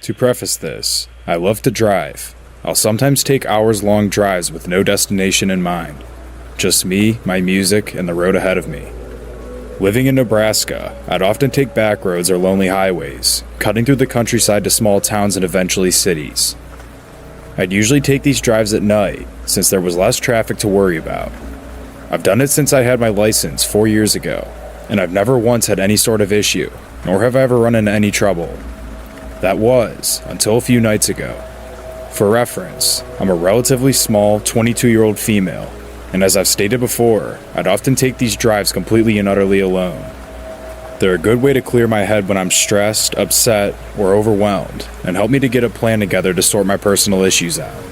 To preface this, I love to drive. I'll sometimes take hours-long drives with no destination in mind. Just me, my music, and the road ahead of me. Living in Nebraska, I'd often take back roads or lonely highways, cutting through the countryside to small towns and eventually cities. I'd usually take these drives at night, since there was less traffic to worry about. I've done it since I had my license 4 years ago, and I've never once had any sort of issue, nor have I ever run into any trouble. That was, until a few nights ago. For reference, I'm a relatively small 22-year-old female, and as I've stated before, I'd often take these drives completely and utterly alone. They're a good way to clear my head when I'm stressed, upset, or overwhelmed, and help me to get a plan together to sort my personal issues out.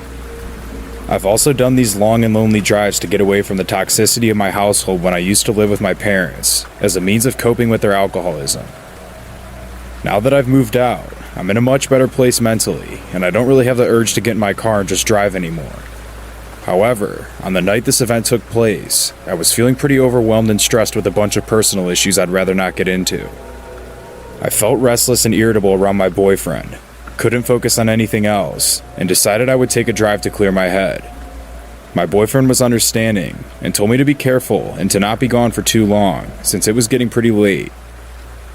I've also done these long and lonely drives to get away from the toxicity of my household when I used to live with my parents, as a means of coping with their alcoholism. Now that I've moved out, I'm in a much better place mentally, and I don't really have the urge to get in my car and just drive anymore. However, on the night this event took place, I was feeling pretty overwhelmed and stressed with a bunch of personal issues I'd rather not get into. I felt restless and irritable around my boyfriend, couldn't focus on anything else, and decided I would take a drive to clear my head. My boyfriend was understanding, and told me to be careful and to not be gone for too long, since it was getting pretty late.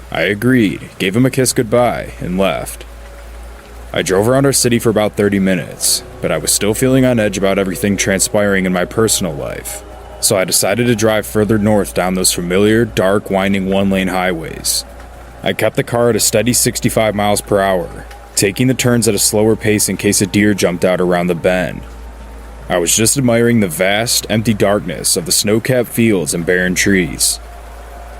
I agreed, gave him a kiss goodbye, and left. I drove around our city for about 30 minutes, but I was still feeling on edge about everything transpiring in my personal life, so I decided to drive further north down those familiar, dark, winding one-lane highways. I kept the car at a steady 65 miles per hour, taking the turns at a slower pace in case a deer jumped out around the bend. I was just admiring the vast, empty darkness of the snow-capped fields and barren trees.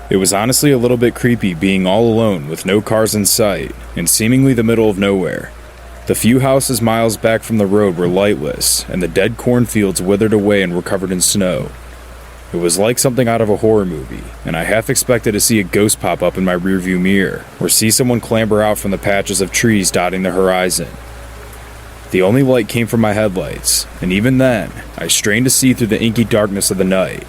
It was honestly a little bit creepy being all alone with no cars in sight and seemingly the middle of nowhere. The few houses miles back from the road were lightless, and the dead cornfields withered away and were covered in snow. It was like something out of a horror movie, and I half expected to see a ghost pop up in my rearview mirror, or see someone clamber out from the patches of trees dotting the horizon. The only light came from my headlights, and even then, I strained to see through the inky darkness of the night.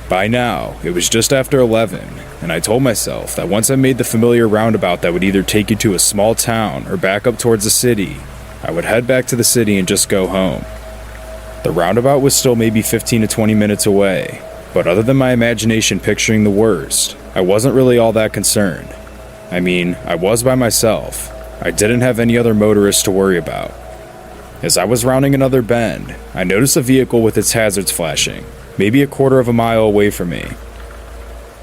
By now, it was just after 11, and I told myself that once I made the familiar roundabout that would either take you to a small town or back up towards the city, I would head back to the city and just go home. The roundabout was still maybe 15 to 20 minutes away, but other than my imagination picturing the worst, I wasn't really all that concerned. I mean, I was by myself. I didn't have any other motorists to worry about. As I was rounding another bend, I noticed a vehicle with its hazards flashing, maybe a quarter of a mile away from me.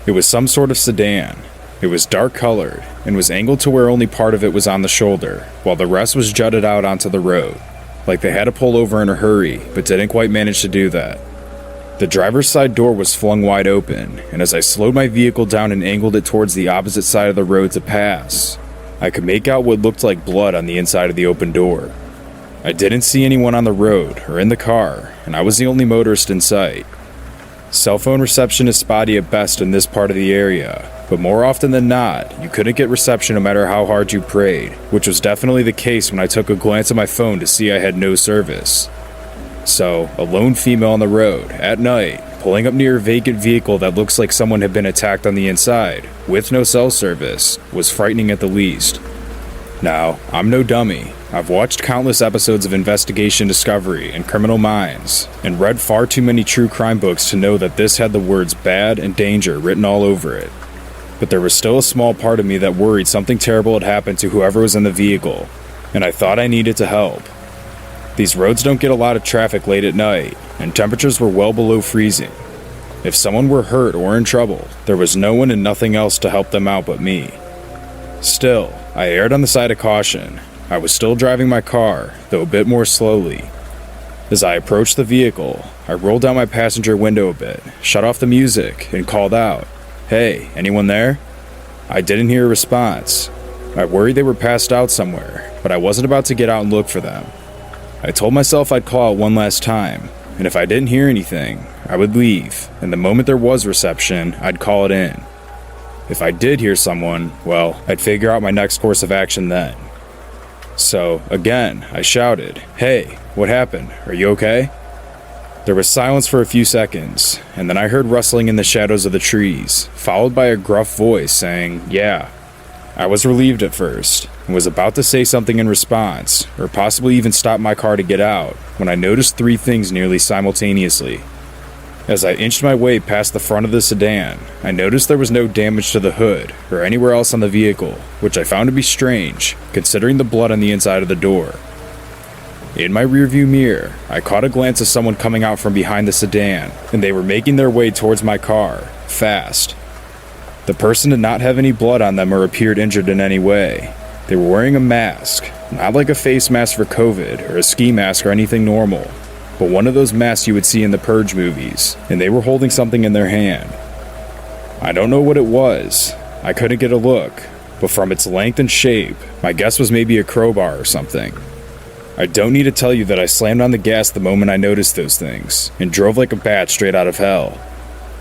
It was some sort of sedan. It was dark colored and was angled to where only part of it was on the shoulder, while the rest was jutted out onto the road, like they had to pull over in a hurry, but didn't quite manage to do that. The driver's side door was flung wide open, and as I slowed my vehicle down and angled it towards the opposite side of the road to pass, I could make out what looked like blood on the inside of the open door. I didn't see anyone on the road or in the car, and I was the only motorist in sight. Cell phone reception is spotty at best in this part of the area, but more often than not, you couldn't get reception no matter how hard you prayed, which was definitely the case when I took a glance at my phone to see I had no service. So, a lone female on the road, at night, pulling up near a vacant vehicle that looks like someone had been attacked on the inside, with no cell service, was frightening at the least. Now, I'm no dummy. I've watched countless episodes of Investigation Discovery and Criminal Minds, and read far too many true crime books to know that this had the words bad and danger written all over it. But there was still a small part of me that worried something terrible had happened to whoever was in the vehicle, and I thought I needed to help. These roads don't get a lot of traffic late at night, and temperatures were well below freezing. If someone were hurt or in trouble, there was no one and nothing else to help them out but me. Still, I erred on the side of caution. I was still driving my car, though a bit more slowly. As I approached the vehicle, I rolled down my passenger window a bit, shut off the music, and called out, "Hey, anyone there?" I didn't hear a response. I worried they were passed out somewhere, but I wasn't about to get out and look for them. I told myself I'd call out one last time, and if I didn't hear anything, I would leave, and the moment there was reception, I'd call it in. If I did hear someone, well, I'd figure out my next course of action then. So, again, I shouted, "Hey, what happened? Are you okay?" There was silence for a few seconds, and then I heard rustling in the shadows of the trees, followed by a gruff voice saying, "Yeah." I was relieved at first, and was about to say something in response, or possibly even stop my car to get out, when I noticed three things nearly simultaneously. As I inched my way past the front of the sedan, I noticed there was no damage to the hood or anywhere else on the vehicle, which I found to be strange, considering the blood on the inside of the door. In my rearview mirror, I caught a glance of someone coming out from behind the sedan, and they were making their way towards my car, fast. The person did not have any blood on them or appeared injured in any way. They were wearing a mask, not like a face mask for COVID or a ski mask or anything normal, but one of those masks you would see in the Purge movies, and they were holding something in their hand. I don't know what it was. I couldn't get a look, but from its length and shape, my guess was maybe a crowbar or something. I don't need to tell you that I slammed on the gas the moment I noticed those things, and drove like a bat straight out of hell.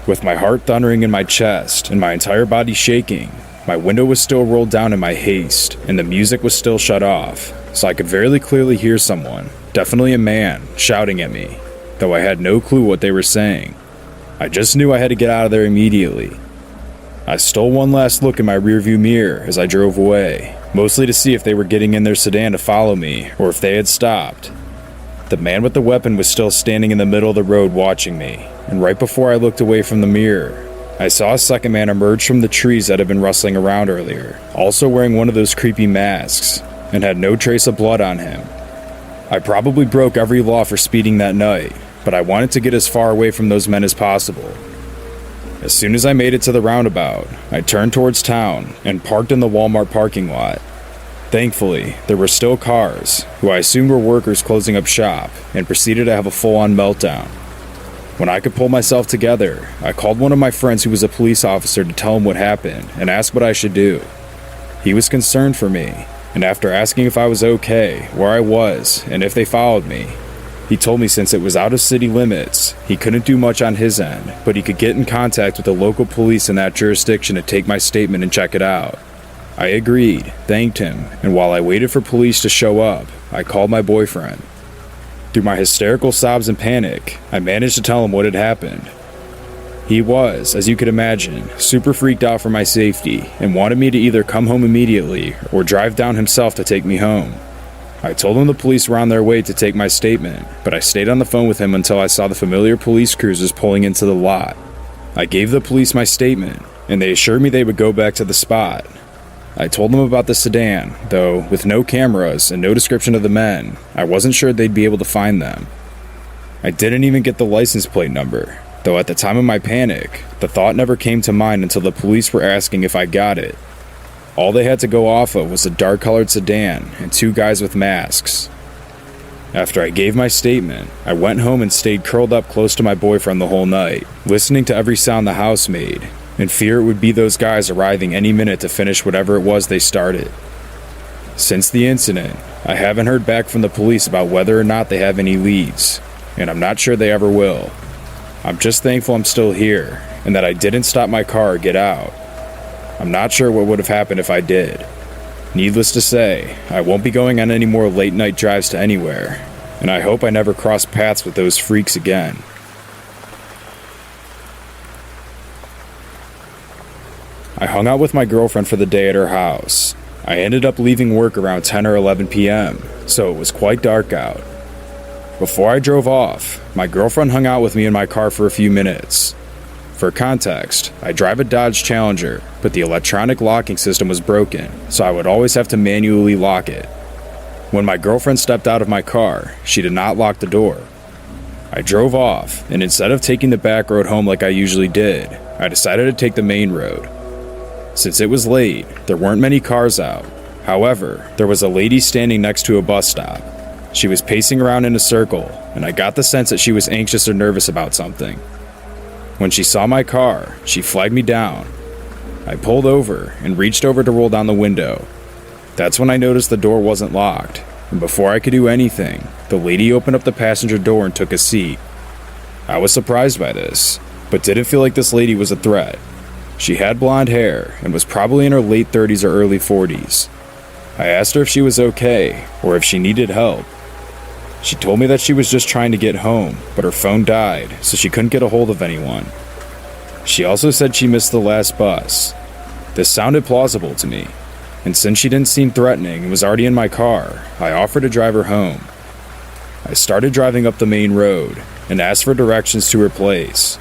With my heart thundering in my chest and my entire body shaking, my window was still rolled down in my haste, and the music was still shut off, so I could very clearly hear someone, definitely a man, shouting at me, though I had no clue what they were saying. I just knew I had to get out of there immediately. I stole one last look in my rearview mirror as I drove away, mostly to see if they were getting in their sedan to follow me, or if they had stopped. The man with the weapon was still standing in the middle of the road watching me, and right before I looked away from the mirror, I saw a second man emerge from the trees that had been rustling around earlier, also wearing one of those creepy masks, and had no trace of blood on him. I probably broke every law for speeding that night, but I wanted to get as far away from those men as possible. As soon as I made it to the roundabout, I turned towards town and parked in the Walmart parking lot. Thankfully, there were still cars, who I assumed were workers closing up shop, and proceeded to have a full-on meltdown. When I could pull myself together, I called one of my friends who was a police officer to tell him what happened and ask what I should do. He was concerned for me, and after asking if I was okay, where I was, and if they followed me, he told me since it was out of city limits, he couldn't do much on his end, but he could get in contact with the local police in that jurisdiction to take my statement and check it out. I agreed, thanked him, and while I waited for police to show up, I called my boyfriend. Through my hysterical sobs and panic, I managed to tell him what had happened. He was, as you could imagine, super freaked out for my safety and wanted me to either come home immediately or drive down himself to take me home. I told him the police were on their way to take my statement, but I stayed on the phone with him until I saw the familiar police cruisers pulling into the lot. I gave the police my statement, and they assured me they would go back to the spot. I told them about the sedan, though with no cameras and no description of the men, I wasn't sure they'd be able to find them. I didn't even get the license plate number, though at the time of my panic, the thought never came to mind until the police were asking if I got it. All they had to go off of was a dark-colored sedan and two guys with masks. After I gave my statement, I went home and stayed curled up close to my boyfriend the whole night, listening to every sound the house made, in fear it would be those guys arriving any minute to finish whatever it was they started. Since the incident, I haven't heard back from the police about whether or not they have any leads, and I'm not sure they ever will. I'm just thankful I'm still here, and that I didn't stop my car or get out. I'm not sure what would have happened if I did. Needless to say, I won't be going on any more late-night drives to anywhere, and I hope I never cross paths with those freaks again. I hung out with my girlfriend for the day at her house. I ended up leaving work around 10 or 11 p.m., so it was quite dark out. Before I drove off, my girlfriend hung out with me in my car for a few minutes. For context, I drive a Dodge Challenger, but the electronic locking system was broken, so I would always have to manually lock it. When my girlfriend stepped out of my car, she did not lock the door. I drove off, and instead of taking the back road home like I usually did, I decided to take the main road. Since it was late, there weren't many cars out. However, there was a lady standing next to a bus stop. She was pacing around in a circle, and I got the sense that she was anxious or nervous about something. When she saw my car, she flagged me down. I pulled over and reached over to roll down the window. That's when I noticed the door wasn't locked, and before I could do anything, the lady opened up the passenger door and took a seat. I was surprised by this, but didn't feel like this lady was a threat. She had blonde hair and was probably in her late 30s or early 40s. I asked her if she was okay or if she needed help. She told me that she was just trying to get home, but her phone died, so she couldn't get a hold of anyone. She also said she missed the last bus. This sounded plausible to me. and since she didn't seem threatening and was already in my car, I offered to drive her home. I started driving up the main road and asked for directions to her place.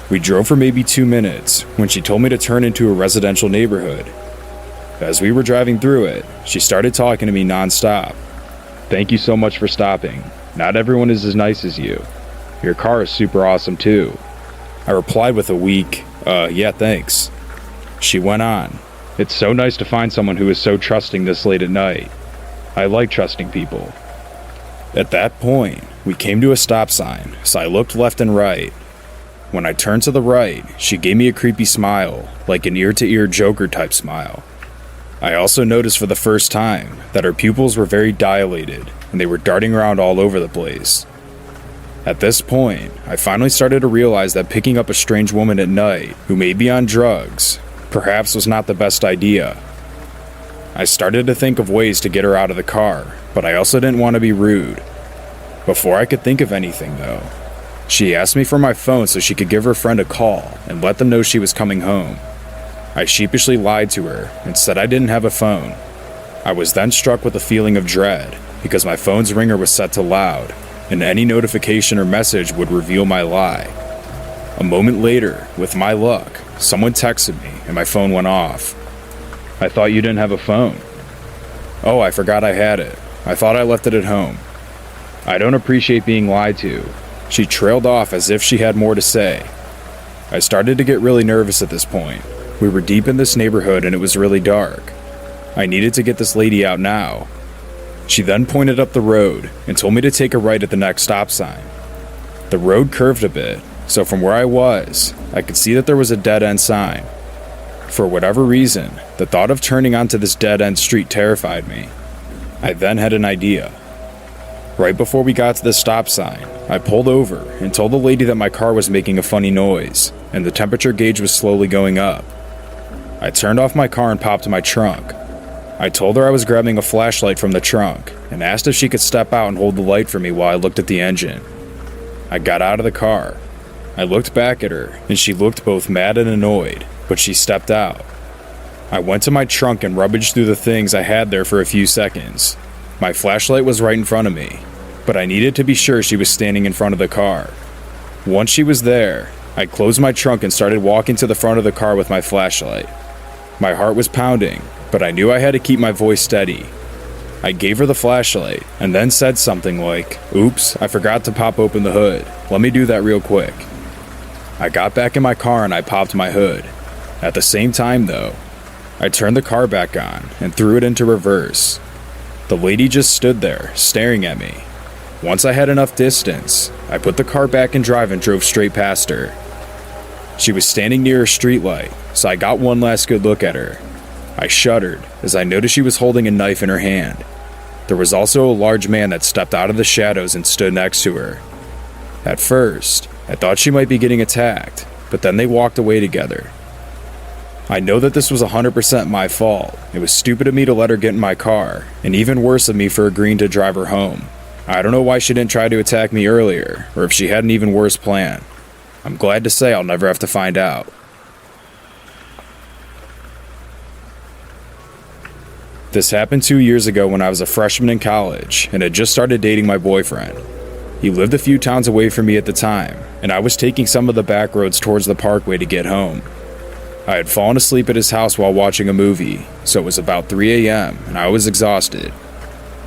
We drove for maybe 2 minutes when she told me to turn into a residential neighborhood. As we were driving through it, she started talking to me nonstop. "Thank you so much for stopping. Not everyone is as nice as you. Your car is super awesome too." I replied with a weak, yeah, thanks. She went on, "It's so nice to find someone who is so trusting this late at night. I like trusting people." At that point, we came to a stop sign, so I looked left and right. When I turned to the right, she gave me a creepy smile, like an ear-to-ear Joker type smile. I also noticed for the first time that her pupils were very dilated and they were darting around all over the place. At this point, I finally started to realize that picking up a strange woman at night who may be on drugs perhaps was not the best idea. I started to think of ways to get her out of the car, but I also didn't want to be rude. Before I could think of anything though, she asked me for my phone so she could give her friend a call and let them know she was coming home. I sheepishly lied to her and said I didn't have a phone. I was then struck with a feeling of dread because my phone's ringer was set to loud, and any notification or message would reveal my lie. A moment later, with my luck, someone texted me and my phone went off. "I thought you didn't have a phone." "Oh, I forgot I had it. I thought I left it at home." "I don't appreciate being lied to." She trailed off as if she had more to say. I started to get really nervous at this point. We were deep in this neighborhood and it was really dark. I needed to get this lady out now. She then pointed up the road and told me to take a right at the next stop sign. The road curved a bit, so from where I was, I could see that there was a dead-end sign. For whatever reason, the thought of turning onto this dead-end street terrified me. I then had an idea. Right before we got to the stop sign, I pulled over and told the lady that my car was making a funny noise, and the temperature gauge was slowly going up. I turned off my car and popped my trunk. I told her I was grabbing a flashlight from the trunk and asked if she could step out and hold the light for me while I looked at the engine. I got out of the car. I looked back at her and she looked both mad and annoyed, but she stepped out. I went to my trunk and rummaged through the things I had there for a few seconds. My flashlight was right in front of me, but I needed to be sure she was standing in front of the car. Once she was there, I closed my trunk and started walking to the front of the car with my flashlight. My heart was pounding, but I knew I had to keep my voice steady. I gave her the flashlight and then said something like, "Oops, I forgot to pop open the hood. Let me do that real quick." I got back in my car and I popped my hood. At the same time though, I turned the car back on and threw it into reverse. The lady just stood there, staring at me. Once I had enough distance, I put the car back in drive and drove straight past her. She was standing near a streetlight, so I got one last good look at her. I shuddered as I noticed she was holding a knife in her hand. There was also a large man that stepped out of the shadows and stood next to her. At first, I thought she might be getting attacked, but then they walked away together. I know that this was 100% my fault. It was stupid of me to let her get in my car, and even worse of me for agreeing to drive her home. I don't know why she didn't try to attack me earlier, or if she had an even worse plan. I'm glad to say I'll never have to find out. This happened 2 years ago when I was a freshman in college and had just started dating my boyfriend. He lived a few towns away from me at the time, and I was taking some of the back roads towards the parkway to get home. I had fallen asleep at his house while watching a movie, so it was about 3 a.m. and I was exhausted.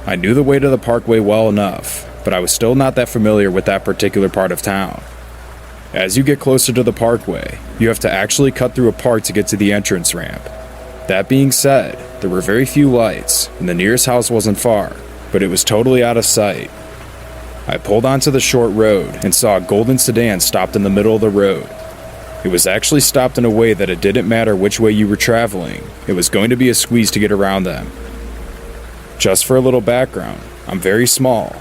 I knew the way to the parkway well enough, but I was still not that familiar with that particular part of town. As you get closer to the parkway, you have to actually cut through a park to get to the entrance ramp. That being said, there were very few lights, and the nearest house wasn't far, but it was totally out of sight. I pulled onto the short road and saw a golden sedan stopped in the middle of the road. It was actually stopped in a way that it didn't matter which way you were traveling, it was going to be a squeeze to get around them. Just for a little background, I'm very small,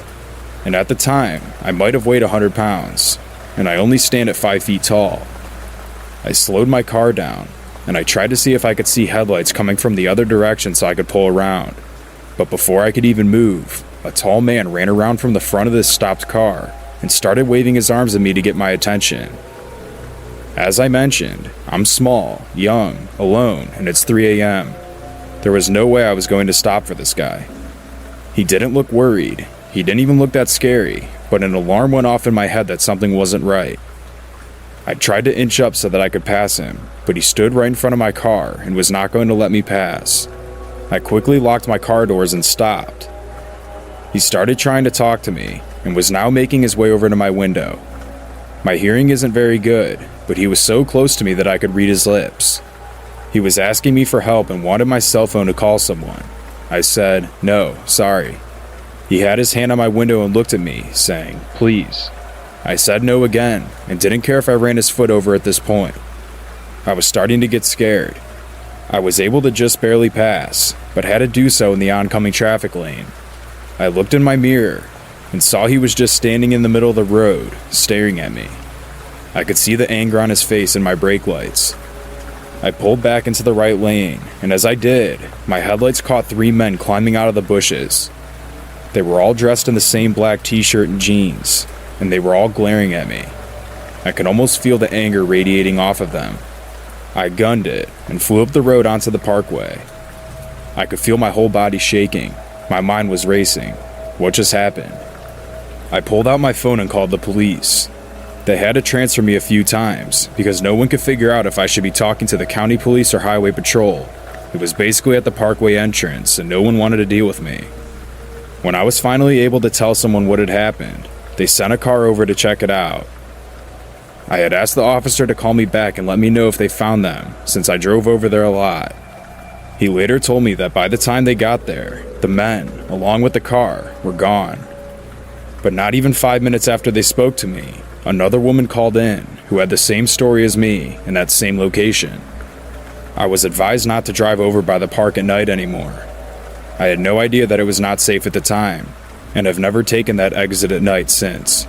and at the time, I might have weighed 100 pounds, and I only stand at 5 feet tall. I slowed my car down, and I tried to see if I could see headlights coming from the other direction so I could pull around. But before I could even move, a tall man ran around from the front of this stopped car and started waving his arms at me to get my attention. As I mentioned, I'm small, young, alone, and it's 3 a.m. There was no way I was going to stop for this guy. He didn't look worried. He didn't even look that scary, but an alarm went off in my head that something wasn't right. I tried to inch up so that I could pass him, but he stood right in front of my car and was not going to let me pass. I quickly locked my car doors and stopped. He started trying to talk to me and was now making his way over to my window. My hearing isn't very good, but he was so close to me that I could read his lips. He was asking me for help and wanted my cell phone to call someone. I said, "No, sorry." He had his hand on my window and looked at me, saying, "Please." I said no again and didn't care if I ran his foot over at this point. I was starting to get scared. I was able to just barely pass, but had to do so in the oncoming traffic lane. I looked in my mirror and saw he was just standing in the middle of the road, staring at me. I could see the anger on his face in my brake lights. I pulled back into the right lane, and as I did, my headlights caught 3 men climbing out of the bushes. They were all dressed in the same black t-shirt and jeans, and they were all glaring at me. I could almost feel the anger radiating off of them. I gunned it and flew up the road onto the parkway. I could feel my whole body shaking. My mind was racing. What just happened? I pulled out my phone and called the police. They had to transfer me a few times because no one could figure out if I should be talking to the county police or highway patrol. It was basically at the parkway entrance and no one wanted to deal with me. When I was finally able to tell someone what had happened, they sent a car over to check it out. I had asked the officer to call me back and let me know if they found them, since I drove over there a lot. He later told me that by the time they got there, the men, along with the car, were gone. But not even 5 minutes after they spoke to me, another woman called in who had the same story as me in that same location. I was advised not to drive over by the park at night anymore. I had no idea that it was not safe at the time, and have never taken that exit at night since.